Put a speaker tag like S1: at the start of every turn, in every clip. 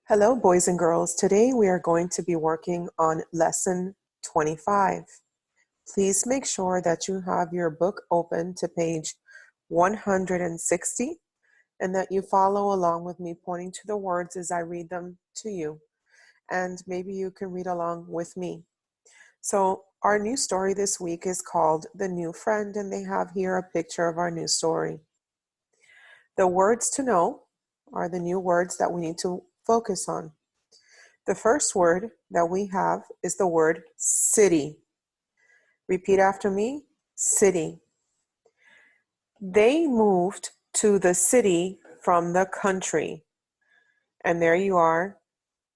S1: Hello, boys and girls. Today we are going to be working on lesson 25. Please make sure that you have your book open to page 160 and that you follow along with me, pointing to the words as I read them to you. And maybe you can read along with me. So our new story this week is called The New Friend, and they have here a picture of our new story. The words to know are the new words that we need to focus on. The first word that we have is the word city. Repeat after me, city. They moved to the city from the country. And there you are.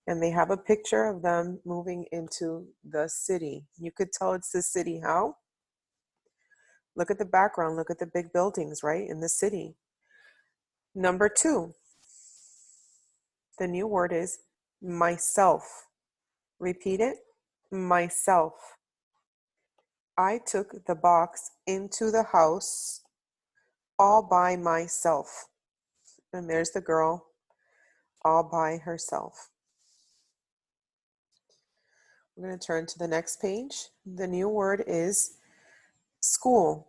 S1: And they have a picture of them moving into the city. You could tell it's the city. How? Look at the background. Look at the big buildings, right? In the city. Number 2. The new word is myself. Repeat it. Myself. I took the box into the house all by myself. And there's the girl all by herself. We're going to turn to the next page. The new word is school.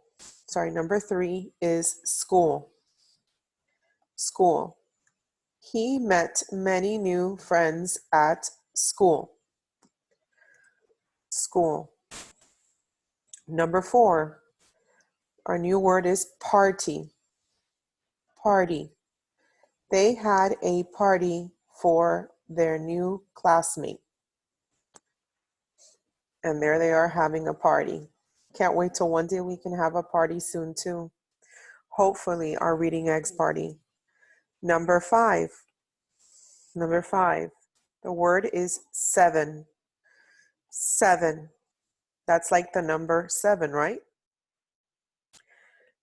S1: Number 3 is school. School. He met many new friends at school. School. Number 4, our new word is party. Party. They had a party for their new classmate. And there they are having a party. Can't wait till one day we can have a party soon too. Hopefully our reading eggs party. Number 5. The word is 7. 7. That's like the number 7, right?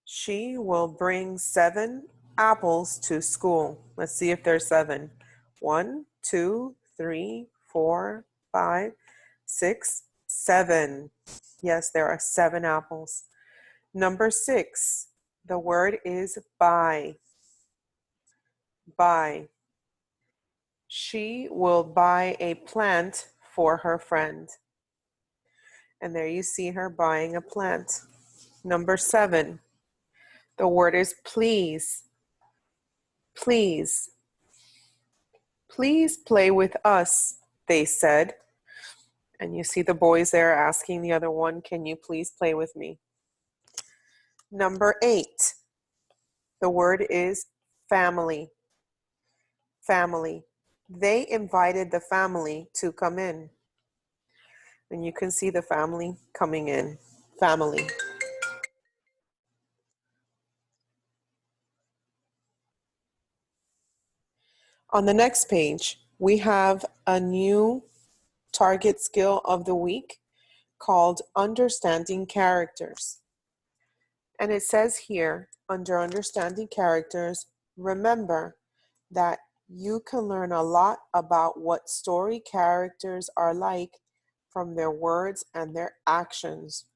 S1: She will bring 7 apples to school. Let's see if there's 7. 1, 2, 3, 4, 5, 6, 7. Yes, there are 7 apples. Number 6, the word is buy. Buy. She will buy a plant for her friend. And there you see her buying a plant. Number 7, the word is please. Please. Please play with us, they said. And you see the boys there asking the other one, can you please play with me? Number 8, the word is family. Family. They invited the family to come in. And you can see the family coming in. Family. On the next page, we have a new target skill of the week called understanding characters. And it says here, under understanding characters, remember that you can learn a lot about what story characters are like from their words and their actions.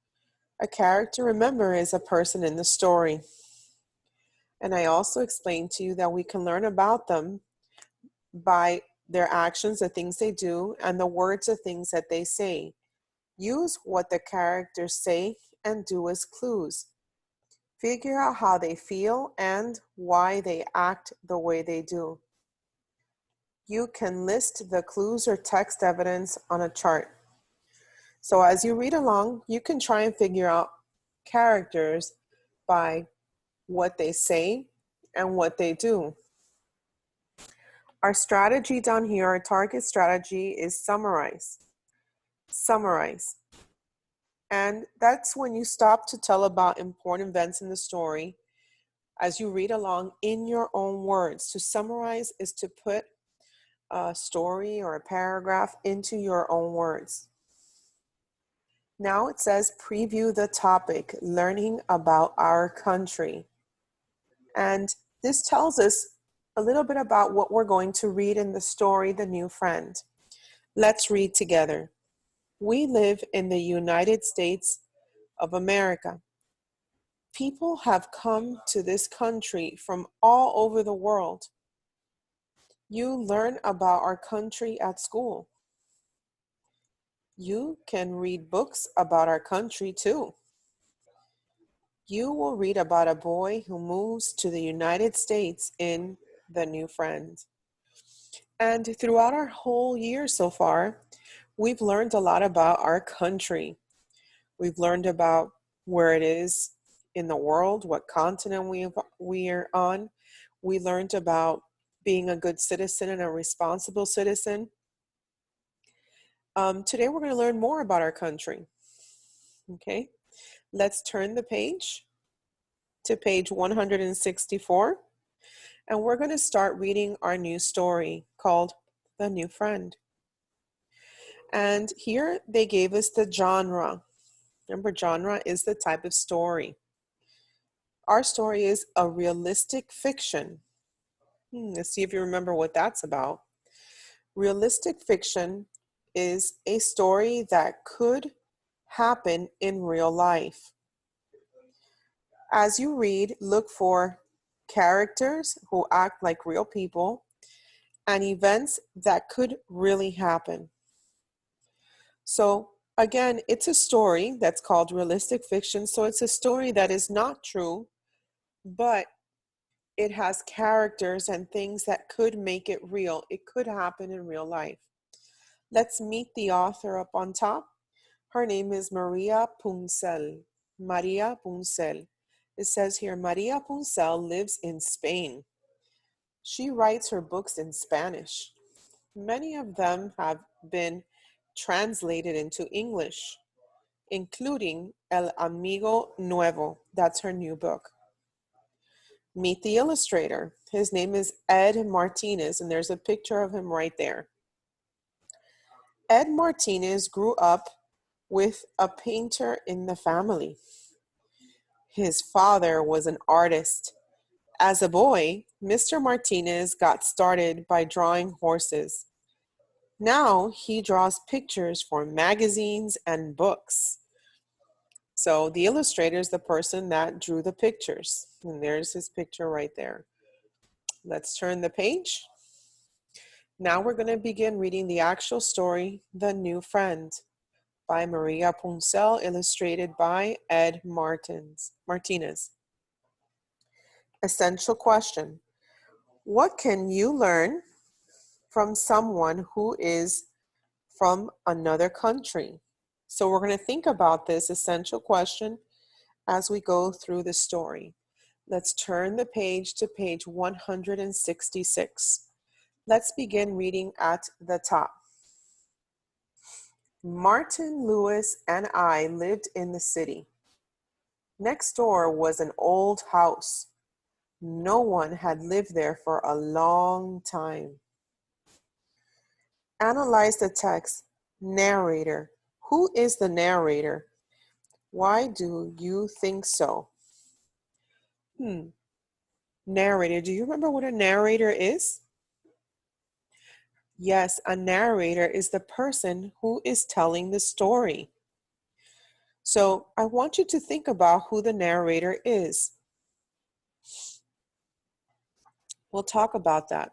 S1: A character, remember, is a person in the story. And I also explained to you that we can learn about them by their actions, the things they do, and the words of things that they say. Use what the characters say and do as clues. Figure out how they feel and why they act the way they do. You can list the clues or text evidence on a chart. So as you read along, you can try and figure out characters by what they say and what they do. Our strategy down here, our target strategy, is summarize. Summarize. And that's when you stop to tell about important events in the story as you read along in your own words. To summarize is to put a story or a paragraph into your own words. Now it says preview the topic, learning about our country. And this tells us a little bit about what we're going to read in the story, The New Friend. Let's read together. We live in the United States of America. People have come to this country from all over the world. You learn about our country at school. You can read books about our country too. You will read about a boy who moves to the United States in The New Friend. And throughout our whole year so far, we've learned a lot about our country. We've learned about where it is in the world, what continent we're on. We learned about being a good citizen and a responsible citizen. Today we're going to learn more about our country. Okay, let's turn the page to page 164, and we're going to start reading our new story called The New Friend. And here they gave us the genre. Remember, genre is the type of story. Our story is a realistic fiction. Let's see if you remember what that's about. Realistic fiction is a story that could happen in real life. As you read, look for characters who act like real people and events that could really happen. So again, it's a story that's called realistic fiction. So it's a story that is not true, but it has characters and things that could make it real. It could happen in real life. Let's meet the author up on top. Her name is Maria Puncel. Maria Puncel. It says here, Maria Puncel lives in Spain. She writes her books in Spanish. Many of them have been translated into English, including El Amigo Nuevo. That's her new book. Meet the illustrator. His name is Ed Martinez, and there's a picture of him right there. Ed Martinez grew up with a painter in the family. His father was an artist. As a boy, Mr. Martinez got started by drawing horses. Now he draws pictures for magazines and books. So the illustrator is the person that drew the pictures. And there's his picture right there. Let's turn the page. Now we're going to begin reading the actual story, The New Friend, by Maria Puncel, illustrated by Ed Martinez. Essential question. What can you learn from someone who is from another country? So we're going to think about this essential question as we go through the story. Let's turn the page to page 166. Let's begin reading at the top. Martin, Lewis, and I lived in the city. Next door was an old house. No one had lived there for a long time. Analyze the text. Narrator. Who is the narrator? Why do you think so? Narrator. Do you remember what a narrator is? Yes, a narrator is the person who is telling the story. So I want you to think about who the narrator is. We'll talk about that.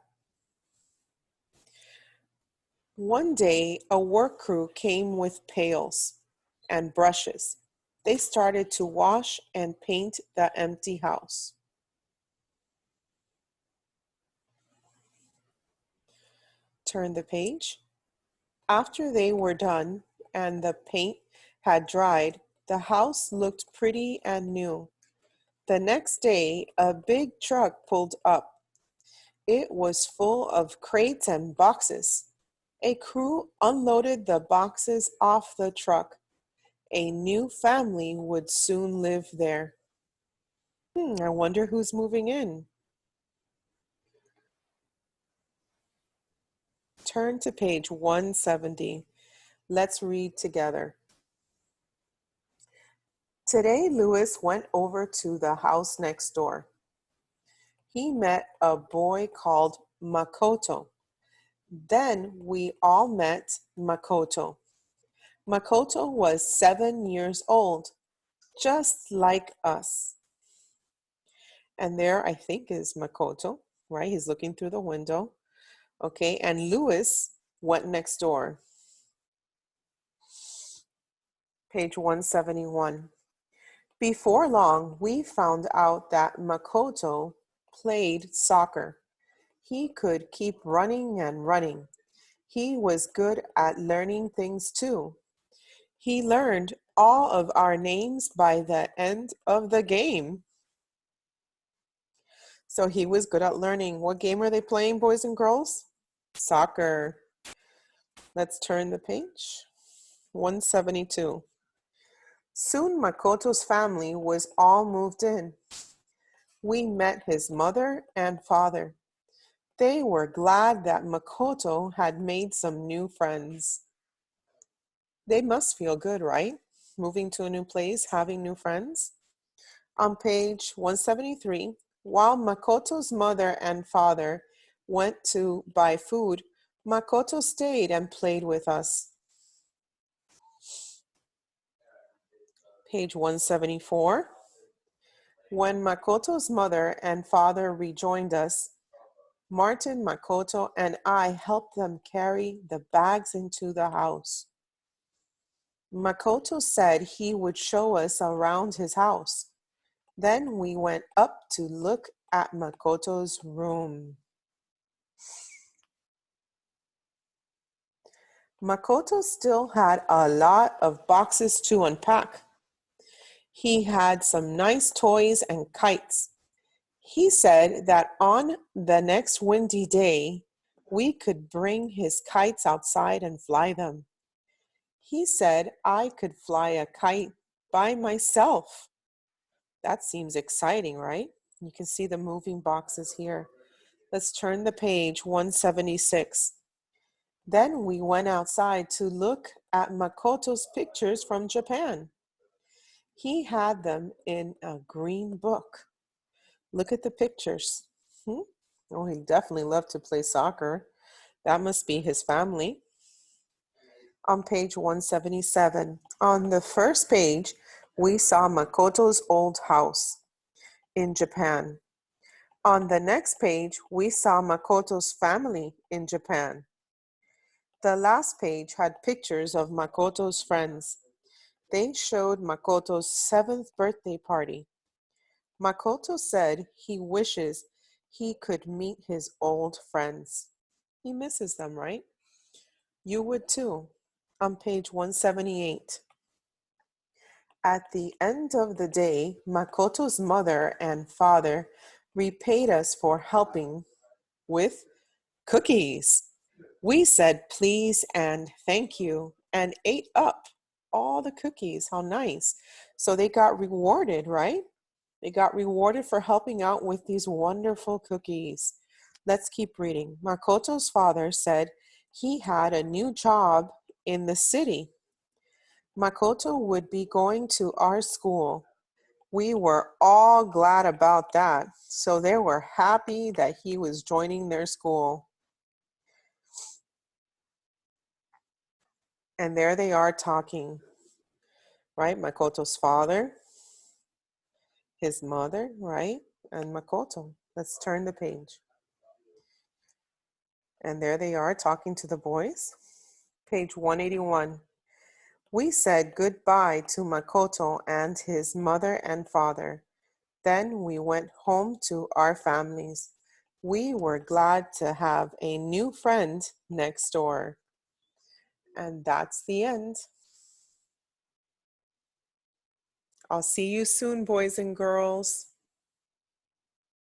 S1: One day, a work crew came with pails and brushes. They started to wash and paint the empty house. Turn the page. After they were done and the paint had dried, the house looked pretty and new. The next day, a big truck pulled up. It was full of crates and boxes. A crew unloaded the boxes off the truck. A new family would soon live there. I wonder who's moving in. Turn to page 170. Let's read together. Today, Lewis went over to the house next door. He met a boy called Makoto. Then we all met Makoto. Makoto was 7 years old, just like us. And there, I think, is Makoto, right? He's looking through the window. Okay, and Louis went next door. Page 171. Before long, we found out that Makoto played soccer. He could keep running and running. He was good at learning things too. He learned all of our names by the end of the game. So he was good at learning. What game are they playing, boys and girls? Soccer. Let's turn the page. 172. Soon Makoto's family was all moved in. We met his mother and father. They were glad that Makoto had made some new friends. They must feel good, right? Moving to a new place, having new friends. On page 173, while Makoto's mother and father went to buy food, Makoto stayed and played with us. Page 174. When Makoto's mother and father rejoined us, Martin, Makoto, and I helped them carry the bags into the house. Makoto said he would show us around his house. Then we went up to look at Makoto's room. Makoto still had a lot of boxes to unpack. He had some nice toys and kites. He said that on the next windy day, we could bring his kites outside and fly them. He said I could fly a kite by myself. That seems exciting, right? You can see the moving boxes here. Let's turn the page, 176. Then we went outside to look at Makoto's pictures from Japan. He had them in a green book. Look at the pictures. Oh, he definitely loved to play soccer. That must be his family. On page 177, on the first page, we saw Makoto's old house in Japan. On the next page, we saw Makoto's family in Japan. The last page had pictures of Makoto's friends. They showed Makoto's 7th birthday party. Makoto said he wishes he could meet his old friends. He misses them, right? You would too. On page 178. At the end of the day, Makoto's mother and father repaid us for helping with cookies. We said please and thank you and ate up all the cookies. How nice. So they got rewarded, right? They got rewarded for helping out with these wonderful cookies. Let's keep reading. Makoto's father said he had a new job in the city. Makoto would be going to our school. We were all glad about that. So they were happy that he was joining their school. And there they are talking, right? Makoto's father, his mother, right? And Makoto. Let's turn the page. And there they are talking to the boys. Page 181. We said goodbye to Makoto and his mother and father. Then we went home to our families. We were glad to have a new friend next door. And that's the end. I'll see you soon, boys and girls.